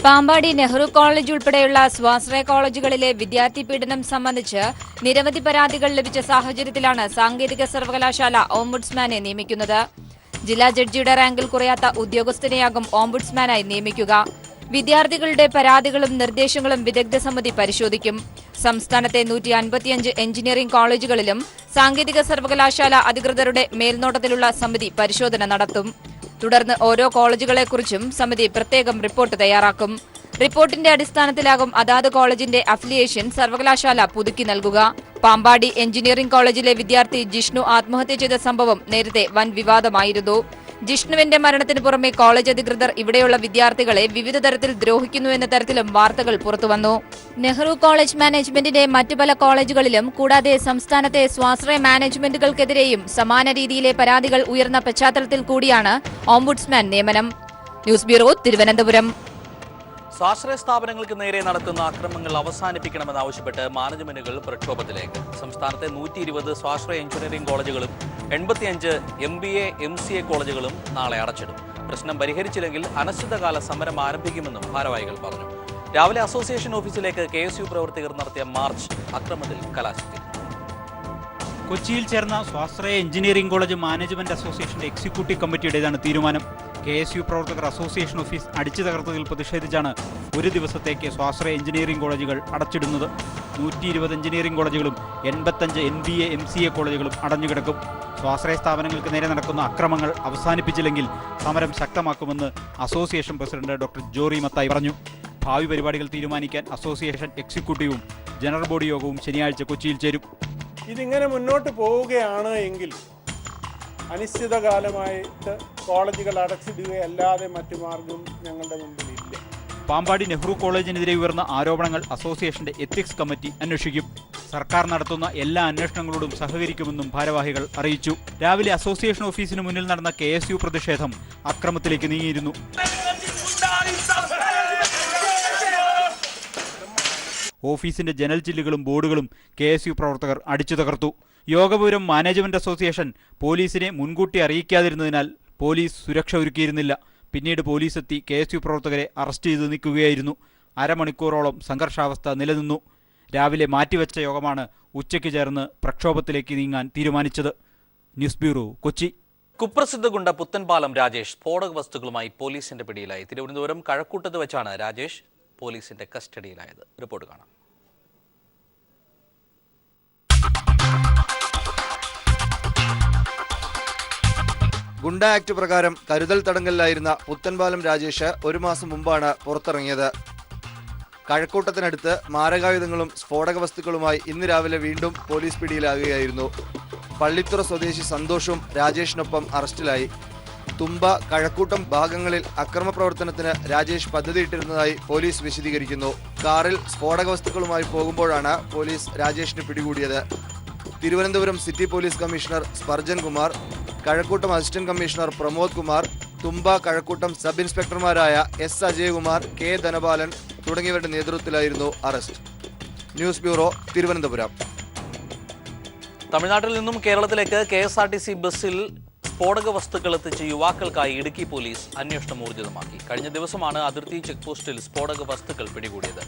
പാമ്പാടി നെഹ്റു കോളേജ് ഉൾപ്പെടെയുള്ള സ്വാശ്രയ കോളേജുകളിലെ വിദ്യാർത്ഥി പീഡനം സംബന്ധിച്ച് നിരവധി പരാതികൾ ലഭിച്ച സാഹചര്യത്തിലാണ് സാങ്കേതിക സർവകലാശാല ഓംബുഡ്സ്മാനെ നിയമിക്കുന്നത്. ജില്ലാ ജഡ്ജിയുടെ റാങ്കിൽ കുറയാത്ത ഉദ്യോഗസ്ഥനെയാകും ഓംബുഡ്സ്മാനായി നിയമിക്കുക. വിദ്യാർത്ഥികളുടെ പരാതികളും നിർദ്ദേശങ്ങളും വിദഗ്ധ സമിതി പരിശോധിക്കും. സംസ്ഥാനത്തെ 155 എഞ്ചിനീയറിംഗ് കോളേജുകളിലും സാങ്കേതിക സർവകലാശാല അധികൃതരുടെ മേൽനോട്ടത്തിലുള്ള സമിതി പരിശോധന നടത്തും. തുടർന്ന് ഓരോ കോളേജുകളെക്കുറിച്ചും സമിതി പ്രത്യേകം റിപ്പോർട്ട് തയ്യാറാക്കും. റിപ്പോർട്ടിന്റെ അടിസ്ഥാനത്തിലാകും അതാത് കോളേജിന്റെ അഫിലിയേഷൻ സർവകലാശാല പുതുക്കി നൽകുക. പാമ്പാടി എഞ്ചിനീയറിംഗ് കോളേജിലെ വിദ്യാർത്ഥി ജിഷ്ണു ആത്മഹത്യ ചെയ്ത സംഭവം നേരത്തെ വൻ വിവാദമായിരുന്നു. ജിഷ്ണുവിന്റെ മരണത്തിന് പുറമെ കോളേജ് അധികൃതർ ഇവിടെയുള്ള വിദ്യാർത്ഥികളെ വിവിധ തരത്തിൽ ദ്രോഹിക്കുന്നു എന്ന തരത്തിലും വാർത്തകൾ പുറത്തുവന്നു. നെഹ്റു കോളേജ് മാനേജ്മെന്റിന്റെ മറ്റു പല കോളേജുകളിലും കൂടാതെ സംസ്ഥാനത്തെ സ്വാശ്രയ മാനേജ്മെന്റുകൾക്കെതിരെയും സമാന രീതിയിലെ പരാതികൾ ഉയർന്ന പശ്ചാത്തലത്തിൽ കൂടിയാണ് ഓംബുഡ്സ്മാൻ നിയമനം. News bureau, Thiruvananthapuram. സ്വാശ്രയ സ്ഥാപനങ്ങൾക്ക് നേരെ നടത്തുന്ന അക്രമങ്ങൾ അവസാനിപ്പിക്കണമെന്നാവശ്യപ്പെട്ട് മാനേജ്മെന്റുകൾ പ്രക്ഷോഭത്തിലേക്ക്. സംസ്ഥാനത്തെ 120 സ്വാശ്രയ എഞ്ചിനീയറിംഗ് കോളേജുകളും 85 MBA MCA കോളേജുകളും നാളെ അടച്ചിടും. പ്രശ്നം പരിഹരിച്ചില്ലെങ്കിൽ അനിശ്ചിതകാല സമരം ആരംഭിക്കുമെന്നും ഭാരവാഹികൾ പറഞ്ഞു. രാവിലെ അസോസിയേഷൻ ഓഫീസിലേക്ക് KSU പ്രവർത്തകർ നടത്തിയ മാർച്ച് അക്രമത്തിൽ കലാശിച്ചു. കൊച്ചിയിൽ ചേർന്ന സ്വാശ്രയ എഞ്ചിനീയറിംഗ് കോളേജ് മാനേജ്മെന്റ് അസോസിയേഷന്റെ എക്സിക്യൂട്ടീവ് കമ്മിറ്റിയുടേതാണ് തീരുമാനം. KSU പ്രവർത്തകർ അസോസിയേഷൻ ഓഫീസ് അടിച്ചു തകർത്തതിൽ പ്രതിഷേധിച്ചാണ് ഒരു ദിവസത്തേക്ക് സ്വാശ്രയ എഞ്ചിനീയറിംഗ് കോളേജുകൾ അടച്ചിടുന്നത്. 120 എഞ്ചിനീയറിംഗ് കോളേജുകളും 85 MBA MCA കോളേജുകളും അടഞ്ഞുകിടക്കും. സ്വാശ്രയ സ്ഥാപനങ്ങൾക്ക് നേരെ നടക്കുന്ന അക്രമങ്ങൾ അവസാനിപ്പിച്ചില്ലെങ്കിൽ സമരം ശക്തമാക്കുമെന്ന് association president doctor jury Mathai പറഞ്ഞു. ഭാവി പരിപാടികൾ തീരുമാനിക്കാൻ അസോസിയേഷൻ എക്സിക്യൂട്ടീവും ജനറൽ ബോഡി യോഗവും ശനിയാഴ്ച കൊച്ചിയിൽ ചേരും. ഇതിങ്ങനെ മുന്നോട്ട് പോവുകയാണ് എങ്കിൽ അനിശ്ചിതകാലമായിട്ട് കോളേജുകൾ അടച്ചിടുകയല്ലാതെ മറ്റു മാർഗം ഞങ്ങളുടെ മുമ്പിലില്ല. പാമ്പാടി നെഹ്റു കോളേജിനെതിരെ ഉയർന്ന ആരോപണങ്ങൾ അസോസിയേഷന്റെ എത്തിക്സ് കമ്മിറ്റി അന്വേഷിക്കും. സർക്കാർ നടത്തുന്ന എല്ലാ അന്വേഷണങ്ങളോടും സഹകരിക്കുമെന്നും ഭാരവാഹികൾ അറിയിച്ചു. രാവിലെ അസോസിയേഷൻ ഓഫീസിന് മുന്നിൽ നടന്ന KSU പ്രതിഷേധം അക്രമത്തിലേക്ക് നീങ്ങിയിരുന്നു. ഓഫീസിന്റെ ജനൽ ചില്ലുകളും ബോർഡുകളും KSU പ്രവർത്തകർ അടിച്ചു തകർത്തു. യോഗപുരം മാനേജ്മെന്റ് അസോസിയേഷൻ പോലീസിനെ മുൻകൂട്ടി അറിയിക്കാതിരുന്നതിനാൽ പോലീസ് സുരക്ഷ ഒരുക്കിയിരുന്നില്ല. പിന്നീട് പോലീസ് എത്തി KSU പ്രവർത്തകരെ അറസ്റ്റ് ചെയ്ത് നീക്കുകയായിരുന്നു. അരമണിക്കൂറോളം സംഘർഷാവസ്ഥ നിലനിന്നു. രാവിലെ മാറ്റിവെച്ച യോഗമാണ് ഉച്ചയ്ക്ക് ചേർന്ന് പ്രക്ഷോഭത്തിലേക്ക് നീങ്ങാൻ തീരുമാനിച്ചത്. News bureau, Kochi. കുപ്രസിദ്ധ ഗുണ്ട പുത്തൻപാലം രാജേഷ് സ്ഫോടക വസ്തുക്കളുമായി പോലീസിന്റെ പിടിയിലായി. തിരുവനന്തപുരം കഴക്കൂട്ടത്ത് വെച്ചാണ് രാജേഷ് പോലീസിന്റെ കസ്റ്റഡിയിലായത്. റിപ്പോർട്ട് കാണാം. ഗുണ്ട ആക്ട് പ്രകാരം കരുതൽ തടങ്കലിലായിരുന്ന പുത്തൻപാലം രാജേഷ് ഒരു മാസം മുമ്പാണ് പുറത്തിറങ്ങിയത്. കഴക്കൂട്ടത്തിനടുത്ത് മാരകായുധങ്ങളും സ്ഫോടക വസ്തുക്കളുമായി ഇന്ന് രാവിലെ വീണ്ടും പോലീസ് പിടിയിലാകുകയായിരുന്നു. പള്ളിത്തുറ സ്വദേശി സന്തോഷും രാജേഷിനൊപ്പം അറസ്റ്റിലായി. തുമ്പ, കഴക്കൂട്ടം ഭാഗങ്ങളിൽ അക്രമ പ്രവർത്തനത്തിന് രാജേഷ് പദ്ധതിയിട്ടിരുന്നതായി പോലീസ് വിശദീകരിക്കുന്നു. കാറിൽ സ്ഫോടക വസ്തുക്കളുമായി പോകുമ്പോഴാണ് പോലീസ് രാജേഷിനെ പിടികൂടിയത്. Thiruvananthapuram city police commissioner Spurgeon Kumar, Kazhakkoottam assistant commissioner Pramod Kumar, Thumba, Kazhakkoottam sub ഇൻസ്പെക്ടർമാരായ S അജയകുമാർ, K ധനപാലൻ തുടങ്ങിയവരുടെ നേതൃത്വത്തിലായിരുന്നു അറസ്റ്റ്. News bureau, Thiruvananthapuram. തമിഴ്നാട്ടിൽ നിന്നും കേരളത്തിലേക്ക് KSRTC ബസ്സിൽ സ്ഫോടക വസ്തുക്കൾ എത്തിച്ച് യുവാക്കൾക്കായി ഇടുക്കി പോലീസ് അന്വേഷണം ഊർജിതമാക്കി. കഴിഞ്ഞ ദിവസമാണ് അതിർത്തി ചെക്ക് പോസ്റ്റിൽ സ്ഫോടക വസ്തുക്കൾ പിടികൂടിയത്.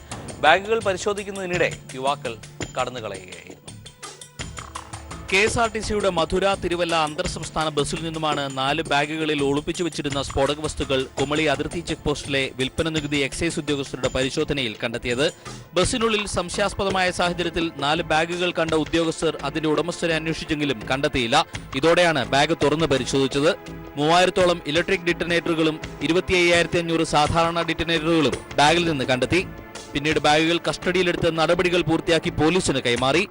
ബാഗുകൾ പരിശോധിക്കുന്നതിനിടെ യുവാക്കൾ കടന്നുകളയുകയായിരുന്നു. KSRTCയുടെ മധുര തിരുവല്ല അന്തർ സംസ്ഥാന ബസ്സിൽ നിന്നുമാണ് 4 ബാഗുകളിൽ ഒളിപ്പിച്ചു വെച്ചിരുന്ന സ്ഫോടക വസ്തുക്കൾ കുമളി അതിർത്തി ചെക്ക് പോസ്റ്റിലെ വിൽപ്പന നികുതി എക്സൈസ് ഉദ്യോഗസ്ഥരുടെ പരിശോധനയിൽ കണ്ടെത്തിയത്. ബസ്സിനുള്ളിൽ സംശയാസ്പദമായ സാഹചര്യത്തിൽ 4 ബാഗുകൾ കണ്ട ഉദ്യോഗസ്ഥർ അതിന്റെ ഉടമസ്ഥരെ അന്വേഷിച്ചെങ്കിലും കണ്ടെത്തിയില്ല. ഇതോടെയാണ് ബാഗ് തുറന്ന് പരിശോധിച്ചത്. 3000-ഓളം ഇലക്ട്രിക് ഡിറ്റനേറ്ററുകളും 25,500 സാധാരണ ഡിറ്റനേറ്ററുകളും ബാഗിൽ നിന്ന് കണ്ടെത്തി. പിന്നീട് ബാഗുകൾ കസ്റ്റഡിയിലെടുത്ത് നടപടികൾ പൂർത്തിയാക്കി പോലീസിന് കൈമാറി.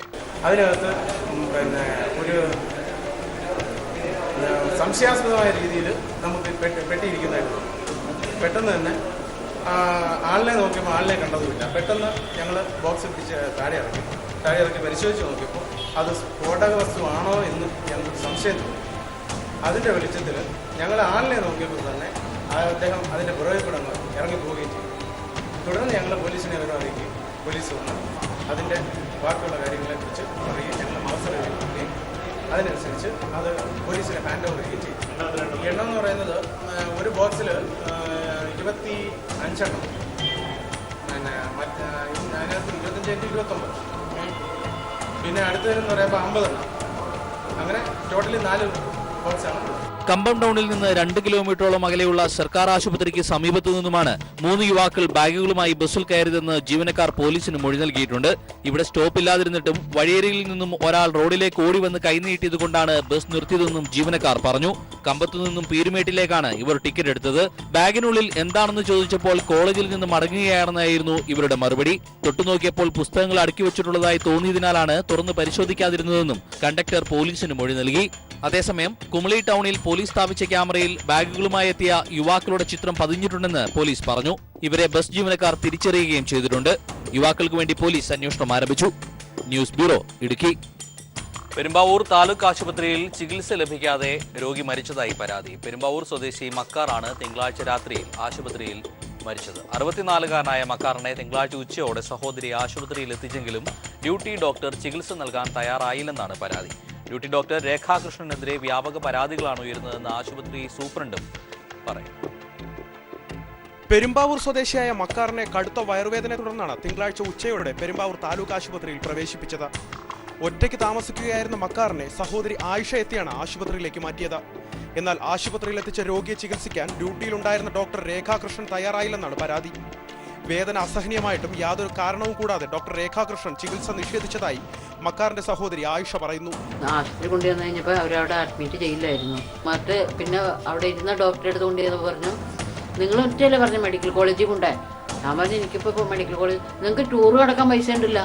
അതിനകത്ത് ഒരു സംശയാസ്പദമായ രീതിയിൽ നമുക്ക് പെട്ടിയിരിക്കുന്നതായിരുന്നു. പെട്ടെന്ന് തന്നെ ആളിനെ നോക്കിയപ്പോൾ ആളിനെ കണ്ടതുമില്ല. പെട്ടെന്ന് ഞങ്ങൾ ബോക്സ് പിടിച്ച് താഴെ ഇറക്കി പരിശോധിച്ച് നോക്കിയപ്പോൾ അത് സ്ഫോടക വസ്തുവാണോ എന്ന് ഞങ്ങൾക്ക് സംശയം തോന്നി. അതിൻ്റെ വെളിച്ചത്തിൽ ഞങ്ങൾ ആളിനെ നോക്കിയപ്പോൾ തന്നെ അദ്ദേഹം അതിൻ്റെ പുറകെ കൂടെ ഇറങ്ങിപ്പോവുകയും ചെയ്തു. തുടർന്ന് ഞങ്ങൾ പോലീസിനെ വിവരം അറിയിക്കുകയും പോലീസ് വന്ന് അതിൻ്റെ ബാക്കിയുള്ള കാര്യങ്ങളെക്കുറിച്ച് പറയുകയും ഞങ്ങൾ അവസരം എടുക്കുകയും അതിനനുസരിച്ച് അത് പോലീസിനെ ഹാൻഡ് ഓവർ ചെയ്യുകയും ചെയ്തു. എണ്ണം എന്ന് പറയുന്നത് ഒരു ബോക്സിൽ 25 എണ്ണം, പിന്നെ അതിനകത്ത് 25-29, പിന്നെ അടുത്തതെന്ന് പറയുമ്പോൾ 50 എണ്ണം, അങ്ങനെ ടോട്ടലി 4 ബോക്സാണ്. കമ്പം ടൗണിൽ നിന്ന് 2 കിലോമീറ്ററോളം അകലെയുള്ള സർക്കാർ ആശുപത്രിക്ക് സമീപത്തു നിന്നുമാണ് 3 യുവാക്കൾ ബാഗുകളുമായി ബസ്സിൽ കയറിയതെന്ന് ജീവനക്കാർ പോലീസിന് മൊഴി നൽകിയിട്ടുണ്ട്. ഇവിടെ സ്റ്റോപ്പില്ലാതിരുന്നിട്ടും വഴിയരികിൽ നിന്നും ഒരാൾ റോഡിലേക്ക് ഓടി വന്ന് കൈനീട്ടിയതുകൊണ്ടാണ് ബസ് നിർത്തിയതെന്നും ജീവനക്കാർ പറഞ്ഞു. കമ്പത്തു നിന്നും പീരുമേട്ടിലേക്കാണ് ഇവർ ടിക്കറ്റ് എടുത്തത്. ബാഗിനുള്ളിൽ എന്താണെന്ന് ചോദിച്ചപ്പോൾ കോളേജിൽ നിന്ന് മടങ്ങുകയാണെന്നായിരുന്നു ഇവരുടെ മറുപടി. തൊട്ടുനോക്കിയപ്പോൾ പുസ്തകങ്ങൾ അടുക്കി വെച്ചിട്ടുള്ളതായി തോന്നിയതിനാലാണ് തുറന്ന് പരിശോധിക്കാതിരുന്നതെന്നും കണ്ടക്ടർ പോലീസിന് മൊഴി നൽകി. അതേസമയം കുമളി ടൗണിൽ പോലീസ് സ്ഥാപിച്ച ക്യാമറയിൽ ബാഗുകളുമായി എത്തിയ യുവാക്കളുടെ ചിത്രം പതിഞ്ഞിട്ടുണ്ടെന്ന് പോലീസ് പറഞ്ഞു. ഇവരെ ബസ് ജീവനക്കാർ തിരിച്ചറിയുകയും ചെയ്തിട്ടുണ്ട്. യുവാക്കൾക്ക് വേണ്ടി പോലീസ് അന്വേഷണം ആരംഭിച്ചു. News bureau, Idukki. പെരുമ്പാവൂർ താലൂക്ക് ആശുപത്രിയിൽ ചികിത്സ ലഭിക്കാതെ രോഗി മരിച്ചതായി പരാതി. പെരുമ്പാവൂർ സ്വദേശി മക്കാറാണ് തിങ്കളാഴ്ച രാത്രിയിൽ ആശുപത്രിയിൽ മരിച്ചത്. 64-കാരനായ മക്കാറിനെ തിങ്കളാഴ്ച ഉച്ചയോടെ സഹോദരി ആശുപത്രിയിൽ എത്തിച്ചെങ്കിലും ഡ്യൂട്ടി ഡോക്ടർ ചികിത്സ നൽകാൻ തയ്യാറായില്ലെന്നാണ് പരാതി. ഡ്യൂട്ടി ഡോക്ടർ രേഖാകൃഷ്ണനെതിരെ വ്യാപക പരാതികളാണ് ഉയരുന്നതെന്ന് ആശുപത്രി സൂപ്രണ്ടും പറയുന്നു. പെരുമ്പാവൂർ സ്വദേശിയായ മക്കാറിനെ കടുത്ത വയറുവേദനയെ തുടർന്നാണ് തിങ്കളാഴ്ച ഉച്ചയോടെ പെരുമ്പാവൂർ താലൂക്ക് ആശുപത്രിയിൽ പ്രവേശിപ്പിച്ചത്. ഒറ്റയ്ക്ക് താമസിക്കുകയായിരുന്ന മക്കാറിനെ സഹോദരി ആയിഷ എത്തിയാണ് ആശുപത്രിയിലേക്ക് മാറ്റിയത്. എന്നാൽ ആശുപത്രിയിൽ എത്തിച്ച രോഗിയെ ചികിത്സിക്കാൻ ഡ്യൂട്ടിയിലുണ്ടായിരുന്ന ഡോക്ടർ രേഖാകൃഷ്ണൻ തയ്യാറായില്ലെന്നാണ് പരാതി. വേദന അസഹനീയമായിട്ടും യാതൊരു കാരണവും കൂടാതെ ഡോക്ടർ രേഖാകൃഷ്ണൻ ചികിത്സ നിഷേധിച്ചതായി മക്കാറിന്റെ സഹോദരി ആയിഷ പറയുന്നു. ആശുപത്രി കൊണ്ടുവന്നു കഴിഞ്ഞപ്പോൾ അവരവിടെ അഡ്മിറ്റ് ചെയ്യില്ലായിരുന്നു. പിന്നെ അവിടെ ഇരുന്ന ഡോക്ടറെ അടുത്ത് കൊണ്ടുവന്ന് പറഞ്ഞു, നിങ്ങൾ ഒറ്റയല്ലേ പറഞ്ഞു മെഡിക്കൽ കോളേജിൽ കൊണ്ടുപോയി. ഞാൻ പറഞ്ഞു എനിക്കിപ്പോൾ മെഡിക്കൽ കോളേജ് നിങ്ങൾക്ക് ടൂർ അടക്കാൻ പൈസ ഉണ്ടല്ല,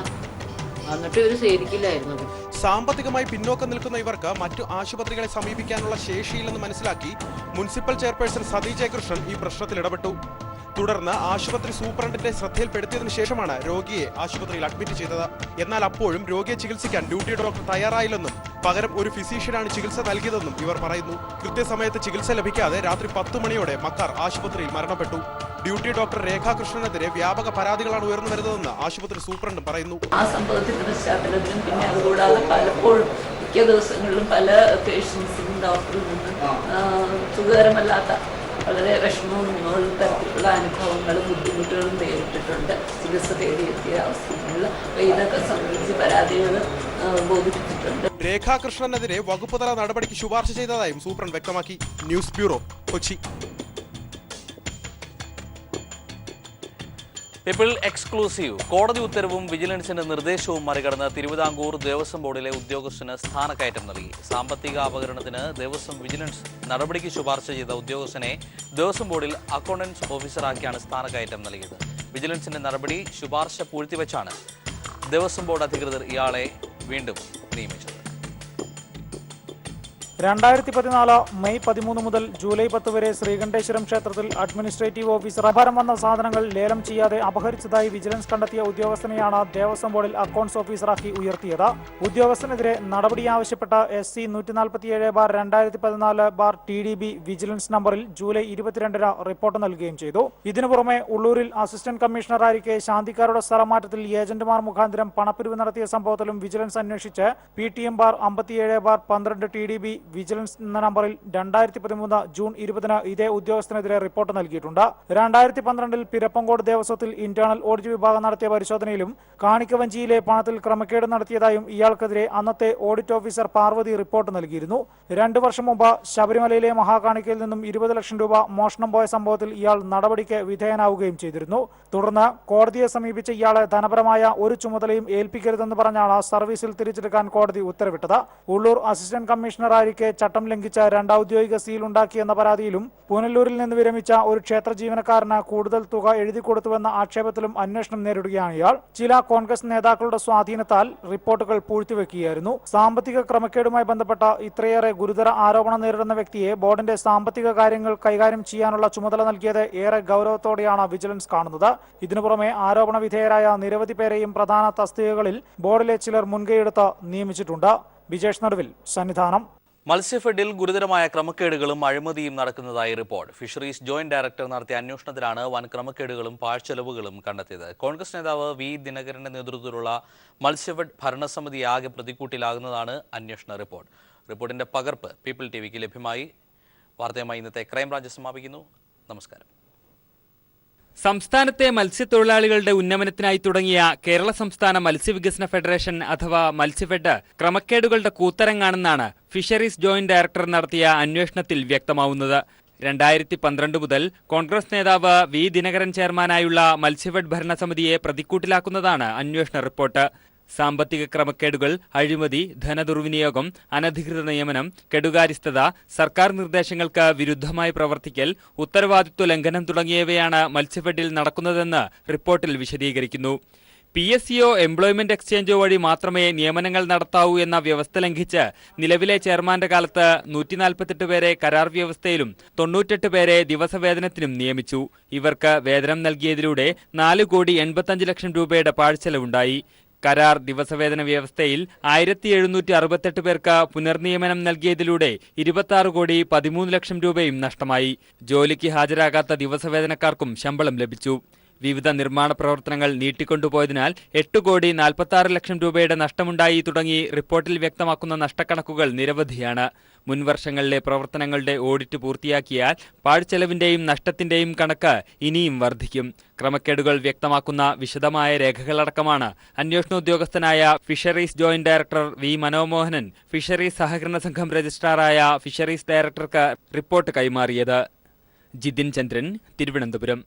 എന്നിട്ട് ഇവർ സേവിക്കില്ലായിരുന്നു. സാമ്പത്തികമായി പിന്നോക്കം നിൽക്കുന്ന ഇവർക്ക് മറ്റു ആശുപത്രികളെ സമീപിക്കാനുള്ള ശേഷിയില്ലെന്ന് മനസ്സിലാക്കി മുനിസിപ്പൽ ചെയർപേഴ്സൺ സതീ ജയകൃഷ്ണൻ ഈ പ്രശ്നത്തിൽ ഇടപെട്ടു. തുടർന്ന് ആശുപത്രി സൂപ്രണ്ടിന്റെ ശ്രദ്ധയിൽപ്പെടുത്തിയതിനു ശേഷമാണ് രോഗിയെ ആശുപത്രിയിൽ അഡ്മിറ്റ് ചെയ്തത്. എന്നാൽ അപ്പോഴും രോഗിയെ ചികിത്സിക്കാൻ ഡ്യൂട്ടി ഡോക്ടർ തയ്യാറായില്ലെന്നും പകരം ഒരു ഫിസീഷ്യനാണ് ചികിത്സ നൽകിയതെന്നും ഇവർ പറയുന്നു. കൃത്യസമയത്ത് ചികിത്സ ലഭിക്കാതെ രാത്രി 10 മണിയോടെ മക്കാർ ആശുപത്രിയിൽ മരണപ്പെട്ടു. ഡ്യൂട്ടി ഡോക്ടർ രേഖാകൃഷ്ണനെതിരെ വ്യാപക പരാതികളാണ് ഉയർന്നു വരുന്നതെന്ന് ആശുപത്രി സൂപ്രണ്ടും പറയുന്നു. ആ സംഭവത്തിന്റെ പശ്ചാത്തലത്തിലും പിന്നെ അതുകൂടാതെ പലപ്പോഴും മിക്ക ദിവസങ്ങളിലും പല പേഷ്യൻസിനും ഡോക്ടറിൽ നിന്ന് സുഖകരമല്ലാത്ത വളരെ വിഷമവും തരത്തിലുള്ള അനുഭവങ്ങളും ബുദ്ധിമുട്ടുകളും നേരിട്ടിട്ടുണ്ട്. ചികിത്സ തേടിയെത്തിയ അവസ്ഥകളിൽ ഇതൊക്കെ സംബന്ധിച്ച് പരാതികൾ ബോധിപ്പിച്ചിട്ടുണ്ട്. രേഖാകൃഷ്ണനെതിരെ വകുപ്പുതല നടപടിക്ക് ശുപാർശ ചെയ്തതായും സൂപ്രണ്ട് വ്യക്തമാക്കി. News bureau, Kochi. People exclusive. കോടതി ഉത്തരവും വിജിലൻസിന്റെ നിർദ്ദേശവും മറികടന്ന് തിരുവിതാംകൂർ ദേവസ്വം ബോർഡിലെ ഉദ്യോഗസ്ഥന് സ്ഥാനക്കയറ്റം നൽകി. സാമ്പത്തിക അപകടത്തിന് ദേവസ്വം വിജിലൻസ് നടപടിക്ക് ശുപാർശ ചെയ്ത ഉദ്യോഗസ്ഥനെ ദേവസ്വം ബോർഡിൽ അക്കൗണ്ടൻസ് ഓഫീസറാക്കിയാണ് സ്ഥാനക്കയറ്റം നൽകിയത്. വിജിലൻസിന്റെ നടപടി ശുപാർശ പൂഴ്ത്തിവെച്ചാണ് ദേവസ്വം ബോർഡ് അധികൃതർ ഇയാളെ വീണ്ടും നിയമിച്ചത്. 2014 മെയ് 13 മുതൽ ജൂലൈ 10 വരെ ശ്രീകണ്ഠേശ്വരം ക്ഷേത്രത്തിൽ അഡ്മിനിസ്ട്രേറ്റീവ് ഓഫീസർ അഭാരം വന്ന സാധനങ്ങൾ ലേലം ചെയ്യാതെ അപഹരിച്ചതായി വിജിലൻസ് കണ്ടെത്തിയ ഉദ്യോഗസ്ഥനെയാണ് ദേവസ്വം ബോർഡിൽ അക്കൗണ്ട്സ് ഓഫീസറാക്കി ഉയർത്തിയത്. ഉദ്യോഗസ്ഥനെതിരെ നടപടി ആവശ്യപ്പെട്ട SC 147/2014/TDB വിജിലൻസ് നമ്പറിൽ ജൂലൈ 22-ന് റിപ്പോർട്ട് നൽകുകയും ചെയ്തു. ഇതിനു പുറമെ ഉള്ളൂരിൽ അസിസ്റ്റന്റ് കമ്മീഷണറായിരിക്കെ ശാന്തിക്കാരുടെ സ്ഥലമാറ്റത്തിൽ ഏജന്റുമാർ മുഖാന്തരം പണപ്പിരിവ് നടത്തിയ സംഭവത്തിലും വിജിലൻസ് അന്വേഷിച്ച് PTM/57/12 TDB വിജിലൻസ് എന്ന നമ്പറിൽ 2013 ജൂൺ 20-ന് ഇതേ ഉദ്യോഗസ്ഥനെതിരെ റിപ്പോർട്ട് നൽകിയിട്ടുണ്ട്. 2012-ൽ പിരപ്പങ്കോട് ദേവസ്വത്തിൽ ഇന്റേണൽ ഓഡിറ്റ് വിഭാഗം നടത്തിയ പരിശോധനയിലും കാണിക്കവഞ്ചിയിലെ പണത്തിൽ ക്രമക്കേട് നടത്തിയതായും ഇയാൾക്കെതിരെ അന്നത്തെ ഓഡിറ്റ് ഓഫീസർ പാർവതി റിപ്പോർട്ട് നൽകിയിരുന്നു. 2 വർഷം മുമ്പ് ശബരിമലയിലെ മഹാകാണിക്കയിൽ നിന്നും 20 ലക്ഷം രൂപ മോഷണം പോയ സംഭവത്തിൽ ഇയാൾ നടപടിക്ക് വിധേയനാവുകയും ചെയ്തിരുന്നു. തുടർന്ന് കോടതിയെ സമീപിച്ച ഇയാളെ ധനപരമായ ഒരു ചുമതലയും ഏൽപ്പിക്കരുതെന്ന് പറഞ്ഞാണ് സർവീസിൽ തിരിച്ചെടുക്കാൻ കോടതി ഉത്തരവിട്ടത്. ഉള്ളൂർ അസിസ്റ്റന്റ് കമ്മീഷണറായിരിക്കെ ചട്ടം ലംഘിച്ച 2 ഔദ്യോഗിക സീൽ ഉണ്ടാക്കിയെന്ന പരാതിയിലും പുനലൂരിൽ നിന്ന് വിരമിച്ച ഒരു ക്ഷേത്ര ജീവനക്കാരന് കൂടുതൽ തുക എഴുതി കൊടുത്തുവെന്ന ആക്ഷേപത്തിലും അന്വേഷണം നേരിടുകയാണ് ഇയാൾ. ചില കോൺഗ്രസ് നേതാക്കളുടെ സ്വാധീനത്താൽ റിപ്പോർട്ടുകൾ പൂഴ്ത്തിവെക്കുകയായിരുന്നു. സാമ്പത്തിക ക്രമക്കേടുമായി ബന്ധപ്പെട്ട ഇത്രയേറെ ഗുരുതര ആരോപണം നേരിടുന്ന വ്യക്തിയെ ബോർഡിന്റെ സാമ്പത്തിക കാര്യങ്ങൾ കൈകാര്യം ചെയ്യാനുള്ള ചുമതല നൽകിയത് ഏറെ ഗൗരവത്തോടെയാണ് വിജിലൻസ് കാണുന്നത്. ഇതിനു പുറമെ ആരോപണ വിധേയരായ നിരവധി പേരെയും പ്രധാന തസ്തികകളിൽ ബോർഡിലെ ചിലർ മുൻകൈയെടുത്ത് നിയമിച്ചിട്ടുണ്ട്. വിജേഷ് നടുവിൽ, സന്നിധാനം. മത്സ്യഫെഡിൽ ഗുരുതരമായ ക്രമക്കേടുകളും അഴിമതിയും നടക്കുന്നതായി റിപ്പോർട്ട്. ഫിഷറീസ് ജോയിന്റ് ഡയറക്ടർ നടത്തിയ അന്വേഷണത്തിലാണ് വൻ ക്രമക്കേടുകളും പാഴ്ചെലവുകളും കണ്ടെത്തിയത്. കോൺഗ്രസ് നേതാവ് വി ദിനകരന്റെ നേതൃത്വത്തിലുള്ള മത്സ്യഫെഡ് ഭരണസമിതി ആകെ പ്രതിക്കൂട്ടിലാകുന്നതാണ് അന്വേഷണ റിപ്പോർട്ട്. റിപ്പോർട്ടിന്റെ പകർപ്പ് പീപ്പിൾ ടിവിക്ക് ലഭ്യമായി. വാർത്തയുമായി ഇന്നത്തെ ക്രൈംബ്രാഞ്ച് സമാപിക്കുന്നു. നമസ്കാരം. സംസ്ഥാനത്തെ മത്സ്യത്തൊഴിലാളികളുടെ ഉന്നമനത്തിനായി തുടങ്ങിയ കേരള സംസ്ഥാന മത്സ്യവികസന ഫെഡറേഷൻ അഥവാ മത്സ്യഫെഡ് ക്രമക്കേടുകളുടെ കൂത്തരങ്ങാണെന്നാണ് ഫിഷറീസ് ജോയിന്റ് ഡയറക്ടർ നടത്തിയ അന്വേഷണത്തിൽ വ്യക്തമാവുന്നത്. 2012 മുതൽ കോൺഗ്രസ് നേതാവ് വി ദിനകരൻ ചെയർമാനായുള്ള മത്സ്യഫെഡ് ഭരണസമിതിയെ പ്രതിക്കൂട്ടിലാക്കുന്നതാണ് അന്വേഷണ റിപ്പോർട്ട്. സാമ്പത്തിക ക്രമക്കേടുകൾ, അഴിമതി, ധനദുർവിനിയോഗം, അനധികൃത നിയമനം, കെടുകാര്യസ്ഥത, സർക്കാർ നിർദ്ദേശങ്ങൾക്ക് വിരുദ്ധമായി പ്രവർത്തിക്കൽ, ഉത്തരവാദിത്വ ലംഘനം തുടങ്ങിയവയാണ് മത്സ്യഫെഡിൽ നടക്കുന്നതെന്ന് റിപ്പോർട്ടിൽ വിശദീകരിക്കുന്നു. PSCO എംപ്ലോയ്മെന്റ് എക്സ്ചേഞ്ചോ വഴി മാത്രമേ നിയമനങ്ങൾ നടത്താവൂ എന്ന വ്യവസ്ഥ ലംഘിച്ച് നിലവിലെ ചെയർമാന്റെ കാലത്ത് 148 പേരെ കരാർ വ്യവസ്ഥയിലും 98 പേരെ ദിവസവേതനത്തിനും നിയമിച്ചു. ഇവർക്ക് വേതനം നൽകിയതിലൂടെ 4,85 ലക്ഷം രൂപയുടെ പാഴ്ചെലവുണ്ടായി. കരാർ ദിവസവേതന വ്യവസ്ഥയിൽ 1768 പേർക്ക് പുനർനിയമനം നൽകിയതിലൂടെ 26,13 ലക്ഷം രൂപയും നഷ്ടമായി. ജോലിക്ക് ഹാജരാകാത്ത ദിവസവേതനക്കാർക്കും ശമ്പളം ലഭിച്ചു. വിവിധ നിർമ്മാണ പ്രവർത്തനങ്ങൾ നീട്ടിക്കൊണ്ടുപോയതിനാൽ 8,46 ലക്ഷം രൂപയുടെ നഷ്ടമുണ്ടായി തുടങ്ങി റിപ്പോർട്ടിൽ വ്യക്തമാക്കുന്ന നഷ്ടക്കണക്കുകൾ നിരവധിയാണ്. മുൻവർഷങ്ങളിലെ പ്രവർത്തനങ്ങളുടെ ഓഡിറ്റ് പൂർത്തിയാക്കിയാൽ പാഴ്ചെലവിന്റെയും നഷ്ടത്തിന്റെയും കണക്ക് ഇനിയും വർദ്ധിക്കും. ക്രമക്കേടുകൾ വ്യക്തമാക്കുന്ന വിശദമായ രേഖകളടക്കമാണ് അന്വേഷണ ഉദ്യോഗസ്ഥനായ fisheries joint director V Manomohanan fisheries സഹകരണ സംഘം രജിസ്ട്രാറായ ഫിഷറീസ് ഡയറക്ടർക്ക് റിപ്പോർട്ട് കൈമാറിയത്. ജിതിൻ ചന്ദ്രൻ, തിരുവനന്തപുരം.